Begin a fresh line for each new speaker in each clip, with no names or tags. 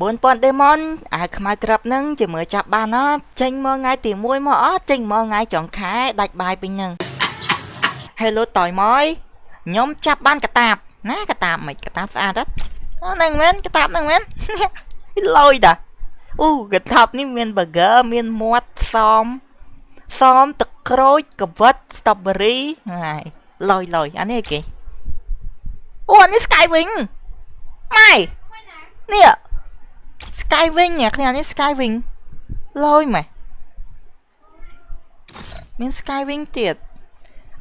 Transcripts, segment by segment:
4000 demon អាខ្មៅក្រាប់នឹងជាមើលចាប់បានអត់ចេញមកថ្ងៃទី1មកអត់ចេញមកថ្ងៃចុងខែដាច់បាយពេញនឹង Hello តយមកខ្ញុំចាប់បានកតាបណាកតាបមិនកតាបស្អាតអត់ហ្នឹងមែនកតាបហ្នឹងមែនលយតាអូកតាបនេះមាន burger មានមាត់សមទឹកក្រូចកវិត strawberry ហើយលយអានេះគេអូអានេះ Sky Wing ម៉ែនេះ Sky Wing អ្នកនេះអានេះ Sky Wing លយម៉ែមាន Sky Wing ទៀត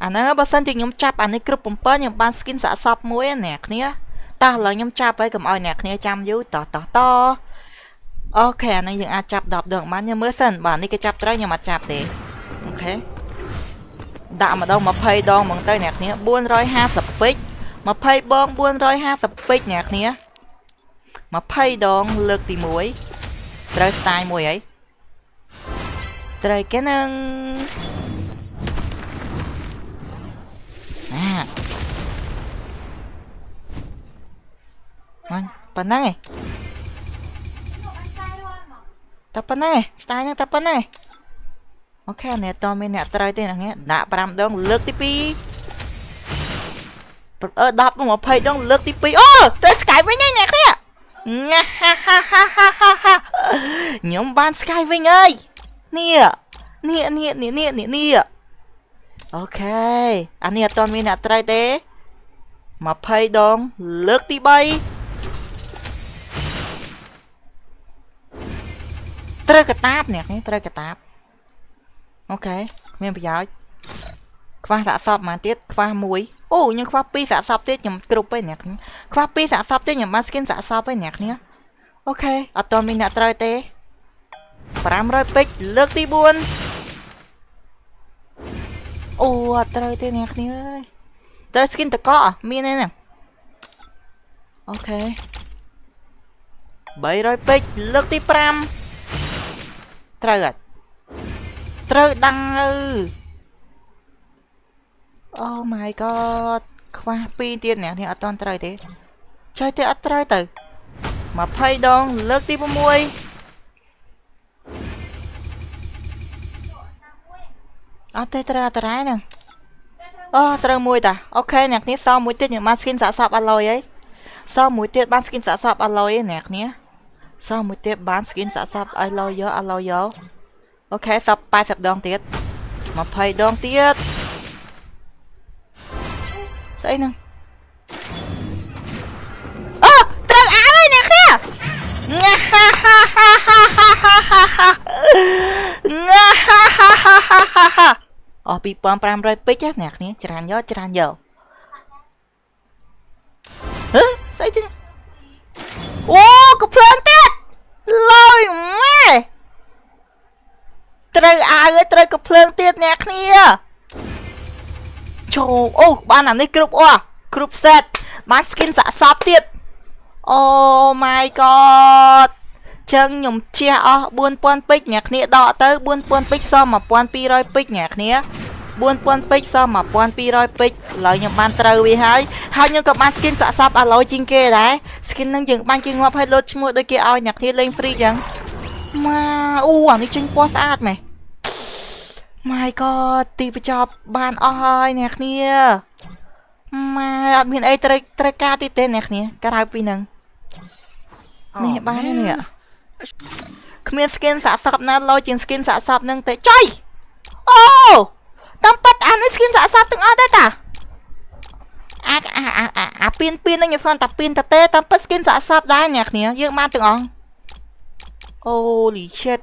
អាហ្នឹងបើសិនជាខ្ញុំចាប់អានេះគ្រប់7ខ្ញុំបាន skin សាកសពមួយអ្នកគ្នាតោះឥឡូវខ្ញុំចាប់ហើយកុំឲ្យអ្នកគ្នាចាំយូរតអូខេអានេះយើងអាចចាប់10ដងបានខ្ញុំមើលសិនបាទនេះគេចាប់ត្រូវខ្ញុំអត់ចាប់ទេអូខេដាក់ម្ដង20ដងហ្មងទៅអ្នកគ្នា450ពេជ្រ20បង450ពេជ្រអ្នកគ្នា20ដងលើកទី1ត្រូវ style មួយហីត្រូវគេនឹងប៉ុណ្ណឹងឯងតែប៉ុណ្ណឹងឯង style ហ្នឹងតែប៉ុណ្ណឹងឯងអូខេអ្នកតមានអ្នកត្រូវទេអ្នកដាក់5ដងលើកទី2 10 20ដងលើកទី2អូទៅ Sky Wing ឯងអ្នកគ្នាខ្ញុំបាន Sky Wing អើយនេះអូខេអានេះអត់មានអ្នកត្រូវទេ20ដងលើកទី3ត្រូវកតាបអ្នកនេះត្រូវកតាបអូខេមានប្រយោជន៍ខ្វះសាកសពមកទៀតខ្វះ1អូខ្ញុំខ្វះ2សាកសពទៀតខ្ញុំគ្រប់ឯអ្នកនេះខ្វះ2សាកសពទៀតខ្ញុំបាន skin សាកសពឯអ្នកនេះអូខេអត់មានអ្នកត្រូវទេ500ពេជ្រលើកទី4អូអត់ត្រូវទេអ្នកនេះអើយត្រូវ skin តកមានទេហ្នឹងអូខេ300ពេជ្រលើកទី5ត្រូវអត់ត្រូវដាំងទៅអូ my god ខ្វះ2ទៀតអ្នកនេះអត់តន់ត្រូវទេចុយទេអត់ត្រូវទៅ20ដងលើកទី6អត់ទេត្រូវអត់រ៉ែហ្នឹងអូត្រូវមួយតាអូខេអ្នកនេះសល់មួយទៀតខ្ញុំបាន skin សាកសពអឡយហីសល់មួយទៀតបាន skin សាកសពអឡយហីអ្នកនេះសល់មួយទៀតបាន skin សាកសពអឡយយកអូខេសល់80ដងទៀត20ដងទៀតស្អីហ្នឹងអូត្រូវអើយអ្នកគ្នាអូ2500ពេជ្រអ្នកគ្នាច្រើនយកហឺស្អីទៀតអូកំភ្លើងទៀតលយម៉ែត្រូវអើយត្រូវកំភ្លើងទៀតអ្នកគ្នាចូលអូបានអានេះគ្រប់ set បាន skin សាកសពទៀតអូ my god ចឹងខ្ញុំជះអស់4000ពេជ្រអ្នកគ្នាដកទៅ4000ពេជ្រសល់1200ពេជ្រអ្នកគ្នា4000ពេជ្រសល់1200ពេជ្រឡើយខ្ញុំបានត្រូវវាហើយខ្ញុំក៏បាន skin សាកសពអាឡូជាងគេដែរ skin ហ្នឹងយើងបានគេងាប់ឲ្យលោតឈ្មោះដូចគេឲ្យអ្នកគ្នាលេង free ចឹងម៉ាអូអានេះចេញពណ៌ស្អាតម៉េះ my god ទីបញ្ចប់បានអស់ហើយអ្នកគ្នាម៉ែអត់មានអីត្រូវការទៀតទេអ្នកគ្នាក្រៅពីហ្នឹងនេះបាននេះគ្មាន skin សាកសពណាលោជាង skin សាកសពហ្នឹងទេចុយអូតាមប៉ាត់អានេះ skin សាកសពទាំងអស់ទេតាអាពៀនហ្នឹងខ្ញុំស្គាល់តែពៀនតទេតាមប៉ាត់ skin សាកសពដែរអ្នកគ្នាយើងបានទាំងអស់ holy shit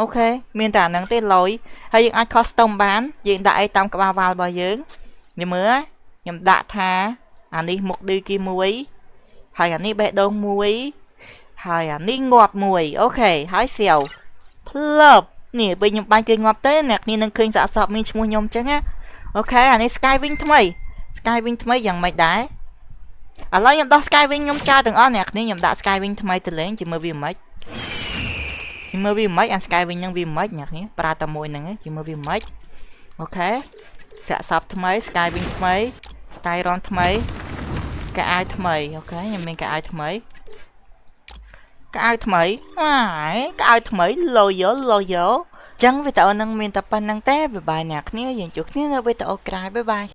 អូខេមានតែអាហ្នឹងទេលយហើយយើងអាច custom បានយើងដាក់អីតាមក្បាលវាលរបស់យើងខ្ញុំមើលខ្ញុំដាក់ថាអានេះមុខឌឺគីមួយហើយអានេះបេះដូងមួយហើយអានេះងាប់មួយអូខេហើយសៀវភ្លឹបនេះពេលខ្ញុំបាញ់គេងាប់ទៅអ្នកនេះនឹងឃើញសាកសពមានឈ្មោះខ្ញុំអញ្ចឹងណាអូខេអានេះ Sky Wing ថ្មីយ៉ាងម៉េចដែរឥឡូវខ្ញុំដោះ Sky Wing ខ្ញុំចោលទាំងអស់អ្នកនេះខ្ញុំដាក់ Sky Wing ថ្មីទៅលេងជាមួយវាមិនអា Sky Wing ហ្នឹងវាមិនអ្នកនេះប្រើតែមួយហ្នឹងជាមួយវាមិនអូខេសាកសពថ្មី Sky Wing ថ្មី style run ថ្មីកៅអៅថ្មីអូខេខ្ញុំមានកៅអៅថ្មី cái ao thmấy ai cái ao thmấy lôi dở chẳng vì tao năng miền tập năng té về bài nhạc ní dành chút ní nó với tao cài bye bye